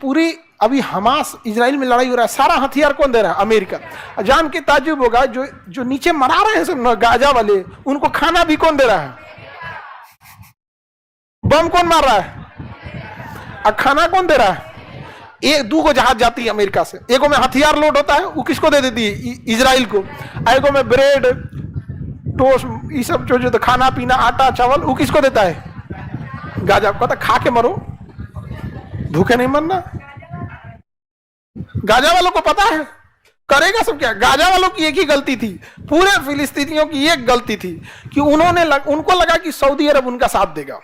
पूरी अभी Hamas Israel में लड़ाई हो रहा है, सारा हथियार कौन दे रहा है? अमेरिका। जान के ताज्जुब होगा, जो जो नीचे मरा रहे हैं सब गाजा वाले, उनको खाना भी कौन दे रहा है? बम कौन मार रहा है और खाना कौन दे रहा है? एक दो को जहाज जाती है अमेरिका से, एगो में हथियार लोड होता है, वो किसको दे देती है? इजराइल को। एगो में ब्रेड टोस्ट ये सब जो जो खाना पीना आटा चावल, वो किसको देता है? गाजा। कहता खा के मरो, भूखे नहीं मरना। गाजा वालों को पता है करेगा सब क्या। गाजा वालों की एक ही गलती थी, पूरे फिलिस्तीनियों की एक गलती थी कि उनको लगा कि सऊदी अरब उनका साथ देगा।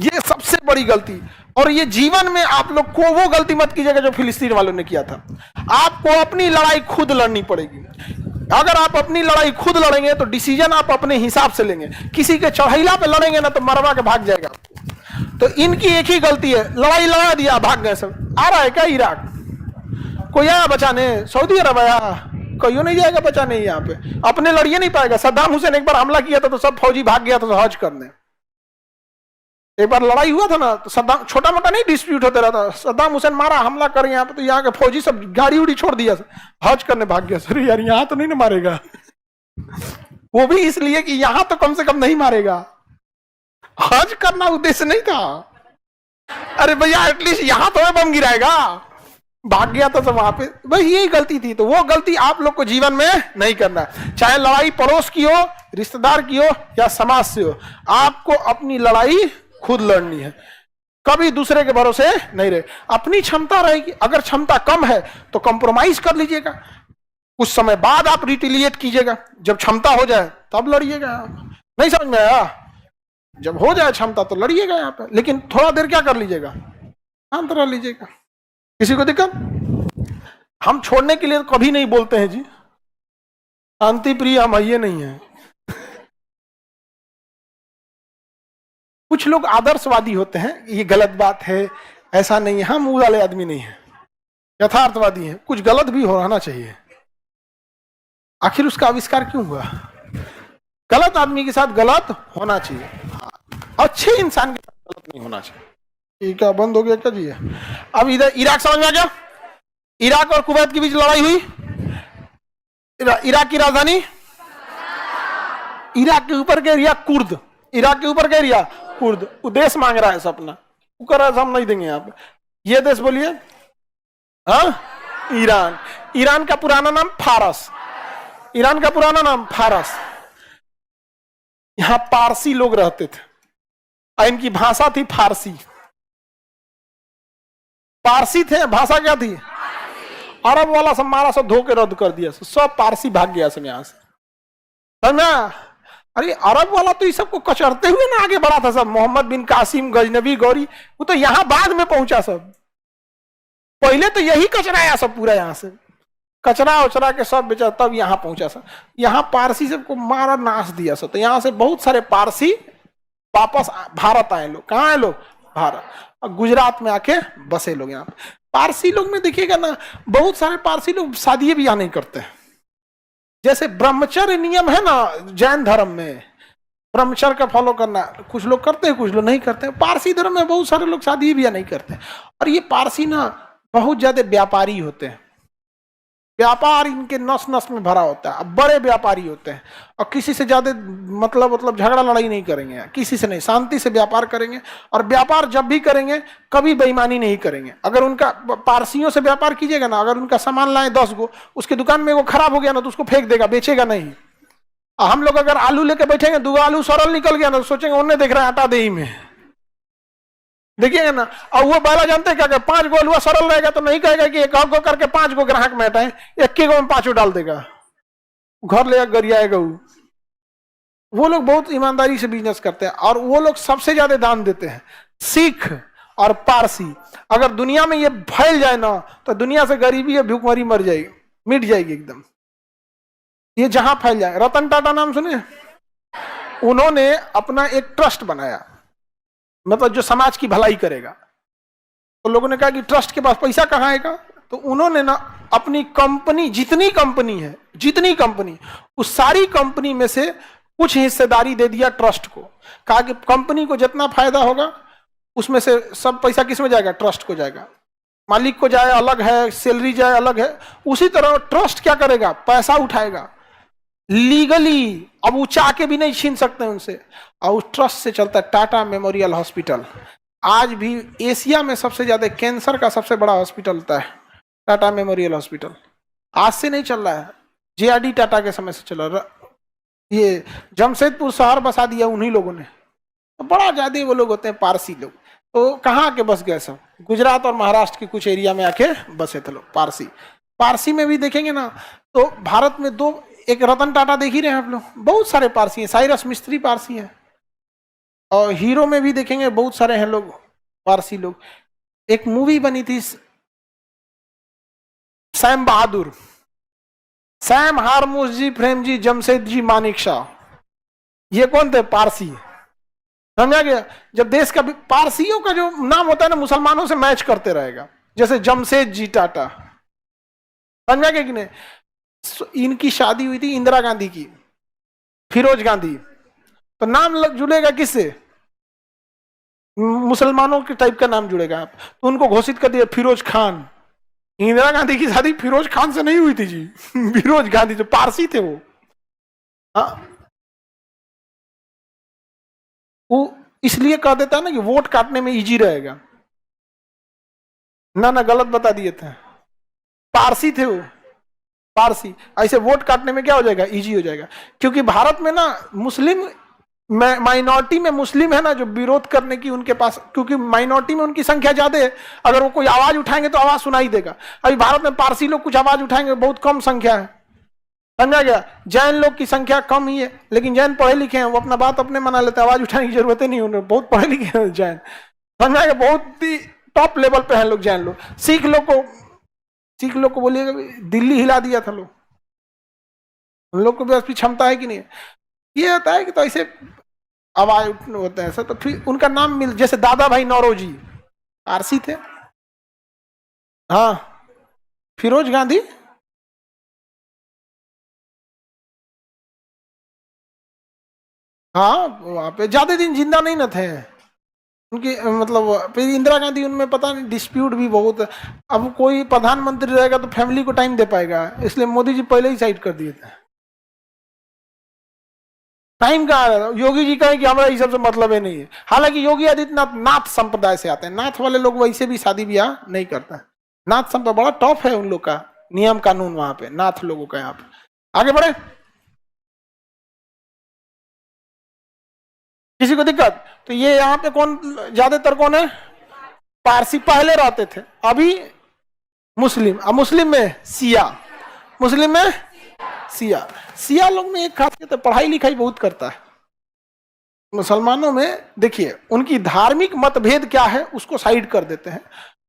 ये सबसे बड़ी गलती। और ये जीवन में आप लोग को वो गलती मत कीजिएगा जो फिलिस्तीन वालों ने किया था। आपको अपनी लड़ाई खुद लड़नी पड़ेगी। अगर आप अपनी लड़ाई खुद लड़ेंगे तो डिसीजन आप अपने हिसाब से लेंगे। किसी के चढ़ैला पे लड़ेंगे ना तो मरवा के भाग जाएगा। तो इनकी एक ही गलती है, लड़ाई लड़ा दिया, भाग गए सब। आ रहा है क्या इराक? कोई आया बचाने? सऊदी अरब आया? कोई नहीं जाएगा बचाने यहाँ पे, अपने लड़िए नहीं पाएगा। सद्दाम हुसैन एक बार हमला किया था तो सब फौजी भाग गया था हज करने। एक बार लड़ाई हुआ था ना, तो सद्दाम, छोटा मोटा नहीं डिस्प्यूट होता रहता, सद्दाम हुसैन मारा, हमला कर यहाँ पे, तो यहाँ के फौजी सब गाड़ी उड़ी छोड़ दिया, हज करने भाग गया। सर यार यहाँ तो नहीं ना मारेगा, वो भी इसलिए कि यहाँ तो कम से कम नहीं मारेगा। हज करना उद्देश्य नहीं था। अरे भैया एटलीस्ट यहाँ तो बम गिराएगा, भाग गया था सब वहां पे। बस यही गलती थी। तो वो गलती आप लोग को जीवन में नहीं करना। चाहे लड़ाई पड़ोस की हो, रिश्तेदार की हो या समाज से हो, आपको अपनी लड़ाई खुद लड़नी है। कभी दूसरे के भरोसे नहीं रहे। अपनी क्षमता रहेगी, अगर क्षमता कम है तो कॉम्प्रोमाइज कर लीजिएगा। कुछ समय बाद आप रिटेलिएट कीजिएगा, जब क्षमता हो जाए तब लड़िएगा। नहीं समझ में आया? जब हो जाए क्षमता तो लड़िएगा यहाँ पे, लेकिन थोड़ा देर क्या कर लीजिएगा, शांत रह लीजिएगा। किसी को दिक्कत? हम छोड़ने के लिए कभी नहीं बोलते हैं जी, शांति प्रिय हम ये नहीं है। कुछ लोग आदर्शवादी होते हैं, ये गलत बात है, ऐसा नहीं है। हम वो वाले आदमी नहीं है, यथार्थवादी हैं। कुछ गलत भी होना चाहिए, आखिर उसका आविष्कार क्यों हुआ? गलत आदमी के साथ गलत होना चाहिए, अच्छे इंसान के साथ गलत नहीं होना चाहिए। ये क्या बंद हो गया क्या जी? अब इधर इराक समझ में आ गया? इराक और कुवैत के बीच लड़ाई हुई। इराक की राजधानी, इराक के ऊपर का एरिया कुर्द, इराक के ऊपर का एरिया कुर्द। वो देश मांग रहा है अपना, वो कर रहा है हम नहीं देंगे यहाँ पे। ये देश बोलिए, हाँ, ईरान। ईरान का पुराना नाम फारस, ईरान का पुराना नाम फारस। यहां पारसी लोग रहते थे और इनकी भाषा थी फारसी। पारसी थे, भाषा क्या थी? अरब वाला सब मारा, सब धो के रद्द कर दिया, सब पारसी भाग गया सब यहां से। समझा? अरे अरब वाला तो ये सबको कचरते हुए ना आगे बढ़ा था सब। मोहम्मद बिन कासिम, गजनबी, गौरी, वो तो यहां बाद में पहुंचा सब। पहले तो यही कचराया सब पूरा, यहां से कचरा उचरा के सब बेचा, तब यहां पहुंचा सब। यहां पारसी सबको मारा, नाश दिया सब। तो यहां से बहुत सारे पारसी वापस भारत आए लोग। कहाँ आए लोग? भारत। और गुजरात में आके बसे लोग। यहाँ पारसी लोग में देखिएगा ना, बहुत सारे पारसी लोग शादी भी यहाँ नहीं करते हैं। जैसे ब्रह्मचर्य नियम है ना जैन धर्म में, ब्रह्मचर्य का फॉलो करना, कुछ लोग करते हैं, कुछ लोग नहीं करते हैं। पारसी धर्म में बहुत सारे लोग शादी भी नहीं करते हैं। और ये पारसी ना बहुत ज्यादा व्यापारी होते हैं, व्यापार इनके नस नस में भरा होता है। अब बड़े व्यापारी होते हैं और किसी से ज्यादा मतलब झगड़ा लड़ाई नहीं करेंगे, किसी से नहीं, शांति से व्यापार करेंगे। और व्यापार जब भी करेंगे कभी बेईमानी नहीं करेंगे। अगर उनका पारसियों से व्यापार कीजिएगा ना, अगर उनका सामान लाए 10 गो, उसके दुकान में वो खराब हो गया ना तो उसको फेंक देगा, बेचेगा नहीं। हम लोग अगर आलू लेके बैठेंगे, 2 आलू सरल निकल गया ना तो सोचेंगे उन्हें देख रहा है आटा दही में, देखिएगा ना। और वो पहला जानते हैं क्या, 5 गो आलू सरल रहेगा तो नहीं कहेगा कि एक गो करके 5 गो ग्राहक में हटाए, एक के गो में 5 डाल देगा, घर ले गरियाएगा। वो लोग बहुत ईमानदारी से बिजनेस करते हैं और वो लोग सबसे ज्यादा दान देते हैं। सिख और पारसी, अगर दुनिया में ये फैल जाए ना तो दुनिया से गरीबी या भूखमरी मर जाएगी, मिट जाएगी एकदम। ये जहां फैल जाए। रतन टाटा नाम सुने? उन्होंने अपना एक ट्रस्ट बनाया, मतलब जो समाज की भलाई करेगा। तो लोगों ने कहा कि ट्रस्ट के पास पैसा कहाँ आएगा, तो उन्होंने ना अपनी कंपनी, जितनी कंपनी है, जितनी कंपनी, उस सारी कंपनी में से कुछ हिस्सेदारी दे दिया ट्रस्ट को। कहा कि कंपनी को जितना फायदा होगा उसमें से सब पैसा किस में जाएगा? ट्रस्ट को जाएगा। मालिक को जाए अलग है, सैलरी जाए अलग है। उसी तरह ट्रस्ट क्या करेगा? पैसा उठाएगा लीगली, अब वो चाह के भी नहीं छीन सकते उनसे, और उस ट्रस्ट से चलता है टाटा मेमोरियल हॉस्पिटल। आज भी एशिया में सबसे ज्यादा कैंसर का सबसे बड़ा हॉस्पिटल होता है टाटा मेमोरियल हॉस्पिटल। आज से नहीं चल रहा है, जेआरडी टाटा के समय से चल रहा। ये जमशेदपुर शहर बसा दिया उन्हीं लोगों ने। तो बड़ा ज्यादा वो लोग होते हैं पारसी लोग, तो कहाँ आके बस गए सब? गुजरात और महाराष्ट्र के कुछ एरिया में आके बसे थे लोग पारसी। पारसी में भी देखेंगे ना तो भारत में दो, एक रतन टाटा देख ही रहे हैं आप लोग, बहुत सारे पारसी हैं। साइरस मिस्त्री पारसी है, और हीरो में भी देखेंगे बहुत सारे हैं लोग पारसी लोग। एक मूवी बनी थी सैम बहादुर, सैम हारमोस जी, प्रेम जी, जमशेद जी, मानिक शाह, ये कौन थे? पारसी। समझा गया? जब देश का पारसियों का जो नाम होता है ना मुसलमानों से मैच करते रहेगा, जैसे जमशेद जी टाटा। समझा गया कि नहीं? इनकी शादी हुई थी इंदिरा गांधी की, फिरोज गांधी, तो नाम जुड़ेगा किससे? मुसलमानों के टाइप का नाम जुड़ेगा। आप तो उनको घोषित कर दिया फिरोज खान। इंदिरा गांधी की शादी फिरोज खान से नहीं हुई थी जी फिरोज गांधी जो पारसी थे वो इसलिए कह देता है ना कि वोट काटने में इजी रहेगा। ना गलत बता दिए थे, पारसी थे वो, पारसी। ऐसे वोट काटने में क्या हो जाएगा? इजी हो जाएगा। क्योंकि भारत में ना मुस्लिम माइनॉरिटी में मुस्लिम है ना जो विरोध करने की उनके पास, क्योंकि माइनॉरिटी में उनकी संख्या ज्यादा है, अगर वो कोई आवाज उठाएंगे तो आवाज सुनाई देगा। अभी भारत में पारसी लोग कुछ आवाज उठाएंगे, बहुत कम संख्या है। समझा गया? जैन लोग की संख्या कम ही है, लेकिन जैन पढ़े लिखे हैं, वो अपना बात अपने मना लेते हैं, आवाज उठाने की जरूरत ही नहीं, उन्हें बहुत पढ़े लिखे हैं जैन। समझा गया? बहुत ही टॉप लेवल पे हैं लोग जैन लोग। सिख लोग को बोलिएगा दिल्ली हिला दिया था लोग, उन लोग को भी असली क्षमता है कि नहीं? ये होता है कि तो ऐसे आवाज होता है ऐसा, तो फिर उनका नाम मिल, जैसे दादा भाई नौरोजी पारसी थे। हाँ, फिरोज गांधी हाँ वहां पे ज्यादा दिन जिंदा नहीं न थे उनकी, मतलब फिर इंदिरा गांधी उनमें पता नहीं डिस्प्यूट भी बहुत। अब कोई प्रधानमंत्री रहेगा तो फैमिली को टाइम दे पाएगा, इसलिए मोदी जी पहले ही साइड कर दिए थे। टाइम कहाँ? योगी जी कहे कि हमारा इस सबसे मतलब ही नहीं है। हालांकि योगी आदित्यनाथ नाथ संप्रदाय से आते हैं, नाथ वाले लोग वैसे भी शादी ब्याह नहीं करता। नाथ संप्रदाय बड़ा टॉप है उन लोग का नियम कानून वहां पे, नाथ लोगों का। यहाँ पे आगे बढ़े, किसी को दिक्कत? तो ये यहाँ पे कौन ज्यादातर कौन है? पारसी पहले रहते थे, अभी मुस्लिम। अब मुस्लिम में सिया, मुस्लिम में सिया। सिया लोग में एक खासियत है, पढ़ाई लिखाई बहुत करता है। मुसलमानों में देखिए उनकी धार्मिक मतभेद क्या है उसको साइड कर देते हैं,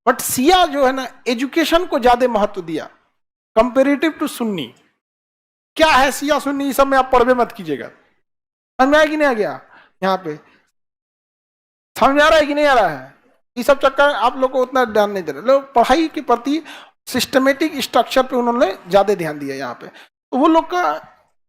बट सिया जो है ना एजुकेशन को ज्यादा महत्व दिया कंपेरेटिव टू सुन्नी। क्या है सिया सुन्नी सब में आप पढ़वे मत कीजिएगा। समझ में आया कि नहीं आ गया? यहाँ पे समझ में आ रहा है कि नहीं आ रहा है? ये सब चक्कर आप लोग को उतना ध्यान नहीं दे रहे लोग, पढ़ाई के प्रति सिस्टमेटिक स्ट्रक्चर पे उन्होंने ज्यादा ध्यान दिया यहाँ पे, तो वो लोग का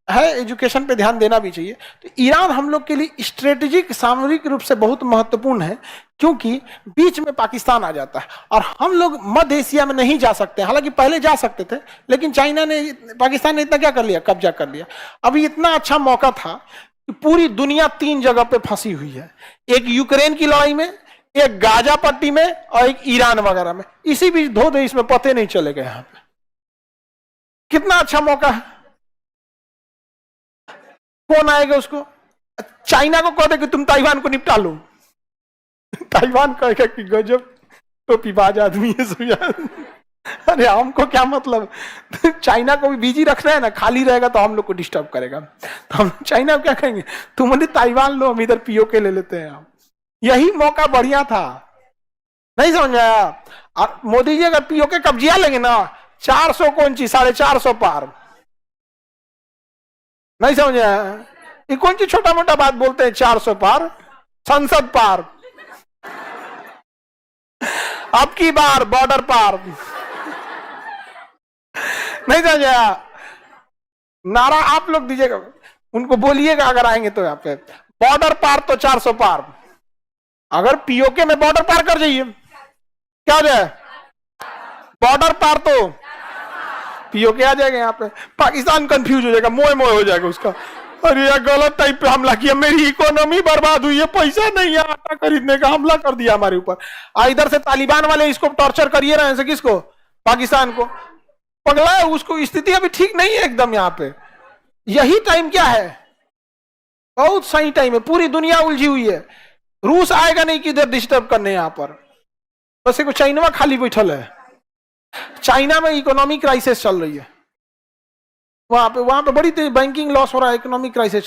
है एजुकेशन पे ध्यान देना भी चाहिए। तो ईरान हम लोग के लिए स्ट्रेटेजिक सामरिक रूप से बहुत महत्वपूर्ण है, क्योंकि बीच में पाकिस्तान आ जाता है और हम लोग मध्य एशिया में नहीं जा सकते। हालांकि पहले जा सकते थे, लेकिन चाइना ने, पाकिस्तान ने इतना क्या कर लिया? कब्जा कर लिया। अभी इतना अच्छा मौका था कि पूरी दुनिया 3 जगह पे फंसी हुई है, एक यूक्रेन की लड़ाई में, एक गाजा पट्टी में, और एक ईरान वगैरह में। इसी बीच धो दे इसमें पते नहीं चलेगा। यहाँ पे कितना अच्छा मौका है। कौन आएगा उसको? चाइना को कह दे कि तुम ताइवान को निपटा लो, ताइवान कहेगा कि गजब टोपीबाज आदमी है सुया। अरे हमको क्या मतलब, चाइना को भी बिजी रख रहे हैं ना, खाली रहेगा तो हम लोग को डिस्टर्ब करेगा। तो हम चाइना को क्या कहेंगे? तुम ताइवान लो, हम इधर पीओके ले लेते हैं। यही मौका बढ़िया था, नहीं समझ आया? और मोदी जी अगर पीओके कब्जिया लेंगे ना, 400 कौन चीज 450 पार। नहीं समझ आया? ये कौन सी छोटा मोटा बात बोलते हैं? 400 पार, संसद पार, अब की बार बॉर्डर पार। नहीं समझ आया? नारा आप लोग दीजिएगा, उनको बोलिएगा अगर आएंगे तो यहाँ पे, बॉर्डर पार तो 400 पार। अगर पीओके में बॉर्डर पार कर जाइए, क्या हो जाए, बॉर्डर पार तो पीओके आ जाएगा, यहाँ पे पाकिस्तान कंफ्यूज हो जाएगा, मोए मोए हो जाएगा उसका, अरे यार गलत टाइप पे हमला किया, मेरी इकोनॉमी बर्बाद हुई है, पैसा नहीं है आटा खरीदने का, हमला कर दिया हमारे ऊपर। इधर से तालिबान वाले इसको टॉर्चर करिए रहे हैं, किसको, पाकिस्तान को, पगला है उसको, स्थिति अभी ठीक नहीं है एकदम यहाँ पे। यही टाइम क्या है, बहुत सही टाइम है, पूरी दुनिया उलझी हुई है, रूस आएगा नहीं किधर डिस्टर्ब करने यहाँ पर, बस एक चाइना खाली बैठल है, चाइना में इकोनॉमिक क्राइसिस चल रही है, वहां पे बड़ी बैंकिंग लॉस हो रहा है, इकोनॉमिक क्राइसिस